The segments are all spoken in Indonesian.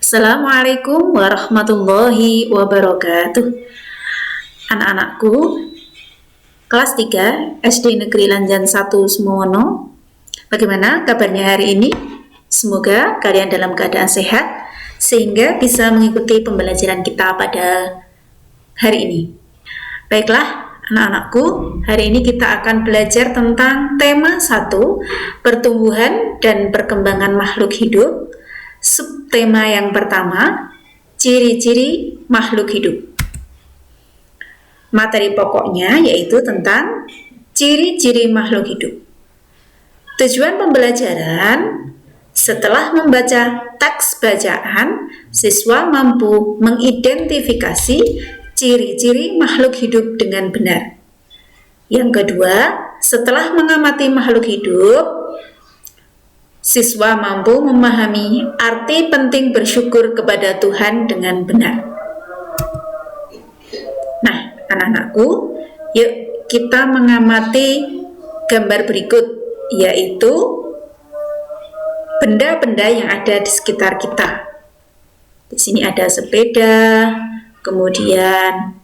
Assalamualaikum warahmatullahi wabarakatuh. Anak-anakku, kelas 3 SD Negeri Lanjan 1 Sumowono. Bagaimana kabarnya hari ini? Semoga kalian dalam keadaan sehat sehingga bisa mengikuti pembelajaran kita pada hari ini. Baiklah, anak-anakku, hari ini kita akan belajar tentang tema 1, pertumbuhan dan perkembangan makhluk hidup. Subtema yang pertama, ciri-ciri makhluk hidup. Materi pokoknya yaitu tentang ciri-ciri makhluk hidup. Tujuan pembelajaran, setelah membaca teks bacaan, siswa mampu mengidentifikasi ciri-ciri makhluk hidup dengan benar. Yang kedua, setelah mengamati makhluk hidup, siswa mampu memahami arti penting bersyukur kepada Tuhan dengan benar. Nah, anak-anakku, yuk kita mengamati gambar berikut, yaitu benda-benda yang ada di sekitar kita. Di sini ada sepeda, kemudian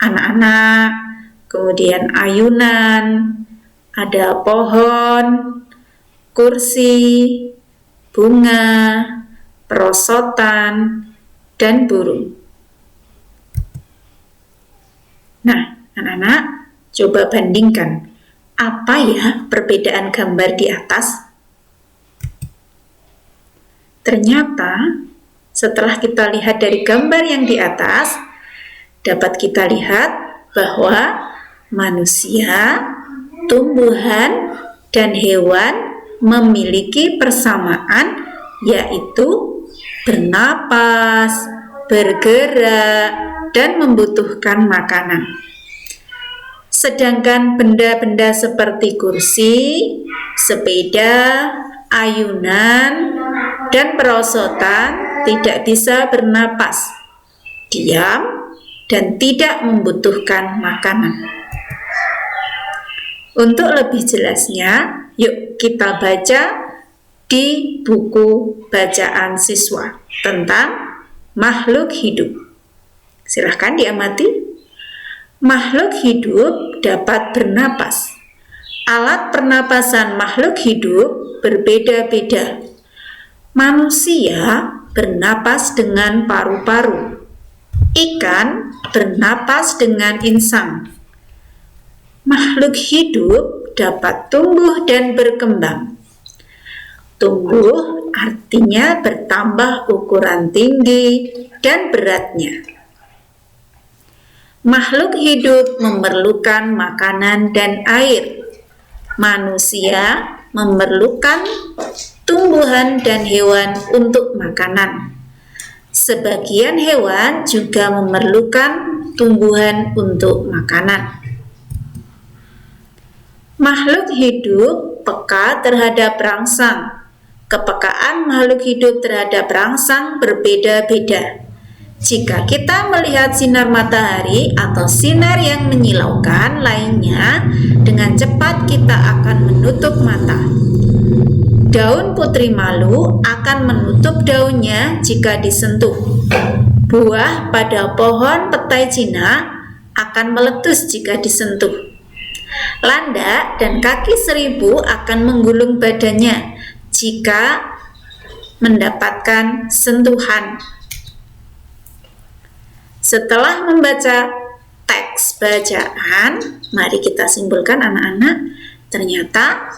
anak-anak, kemudian ayunan, ada pohon, kursi, bunga, perosotan, dan burung. Nah, anak-anak, coba bandingkan apa ya perbedaan gambar di atas. Ternyata, setelah kita lihat dari gambar yang di atas, dapat kita lihat bahwa manusia, tumbuhan, dan hewan memiliki persamaan, yaitu bernapas, bergerak, dan membutuhkan makanan. Sedangkan benda-benda seperti kursi, sepeda, ayunan, dan perosotan tidak bisa bernapas, diam, dan tidak membutuhkan makanan. Untuk lebih jelasnya, yuk kita baca di buku bacaan siswa tentang makhluk hidup. Silahkan diamati. Makhluk hidup dapat bernapas. Alat pernapasan makhluk hidup berbeda-beda. Manusia bernapas dengan paru-paru. Ikan bernapas dengan insang. Makhluk hidup dapat tumbuh dan berkembang. Tumbuh artinya bertambah ukuran tinggi dan beratnya. Makhluk hidup memerlukan makanan dan air. Manusia memerlukan tumbuhan dan hewan untuk makanan. Sebagian hewan juga memerlukan tumbuhan untuk makanan. Makhluk hidup peka terhadap rangsang. Kepekaan makhluk hidup terhadap rangsang berbeda-beda. Jika kita melihat sinar matahari atau sinar yang menyilaukan lainnya, dengan cepat kita akan menutup mata. Daun putri malu akan menutup daunnya jika disentuh. Buah pada pohon petai Cina akan meletus jika disentuh. Landak dan kaki seribu akan menggulung badannya jika mendapatkan sentuhan. Setelah membaca teks bacaan, mari kita simpulkan anak-anak. Ternyata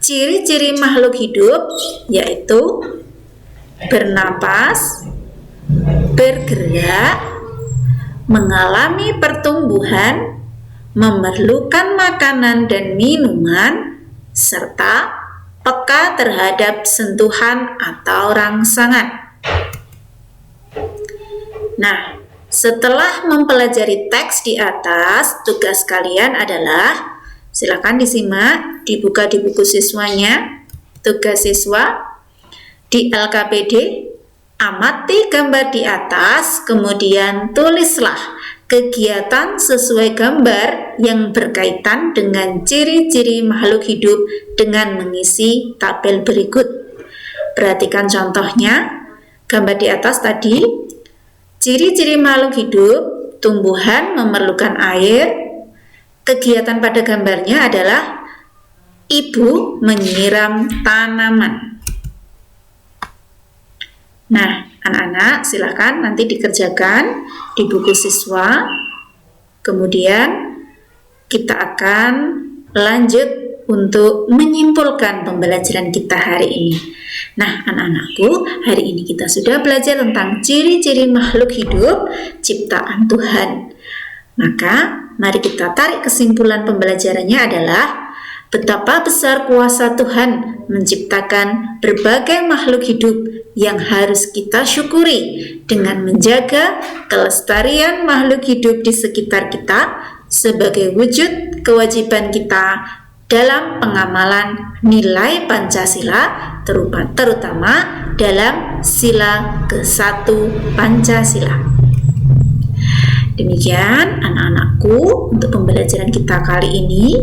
ciri-ciri makhluk hidup yaitu bernapas, bergerak, mengalami pertumbuhan, memerlukan makanan dan minuman, serta peka terhadap sentuhan atau rangsangan. Nah, setelah mempelajari teks di atas, tugas kalian adalah, silakan disimak, dibuka di buku siswanya. Tugas siswa di LKPD, amati gambar di atas, kemudian tulislah kegiatan sesuai gambar yang berkaitan dengan ciri-ciri makhluk hidup dengan mengisi tabel berikut. Perhatikan contohnya. gambar di atas tadi, ciri-ciri makhluk hidup, tumbuhan memerlukan air. Kegiatan pada gambarnya adalah ibu menyiram tanaman. Nah, anak-anak silakan nanti dikerjakan di buku siswa. Kemudian kita akan lanjut untuk menyimpulkan pembelajaran kita hari ini. Nah, anak-anakku, hari ini kita sudah belajar tentang ciri-ciri makhluk hidup ciptaan Tuhan. Maka, mari kita tarik kesimpulan pembelajarannya adalah betapa besar kuasa Tuhan menciptakan berbagai makhluk hidup yang harus kita syukuri dengan menjaga kelestarian makhluk hidup di sekitar kita sebagai wujud kewajiban kita dalam pengamalan nilai Pancasila, terutama dalam sila ke-1 Pancasila. Demikian anak-anakku untuk pembelajaran kita kali ini.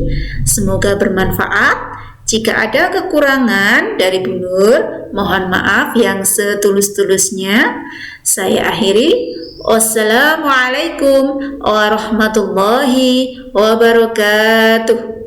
Semoga bermanfaat. Jika ada kekurangan dari Bu Nur, mohon maaf yang setulus-tulusnya. Saya akhiri. Wassalamualaikum warahmatullahi wabarakatuh.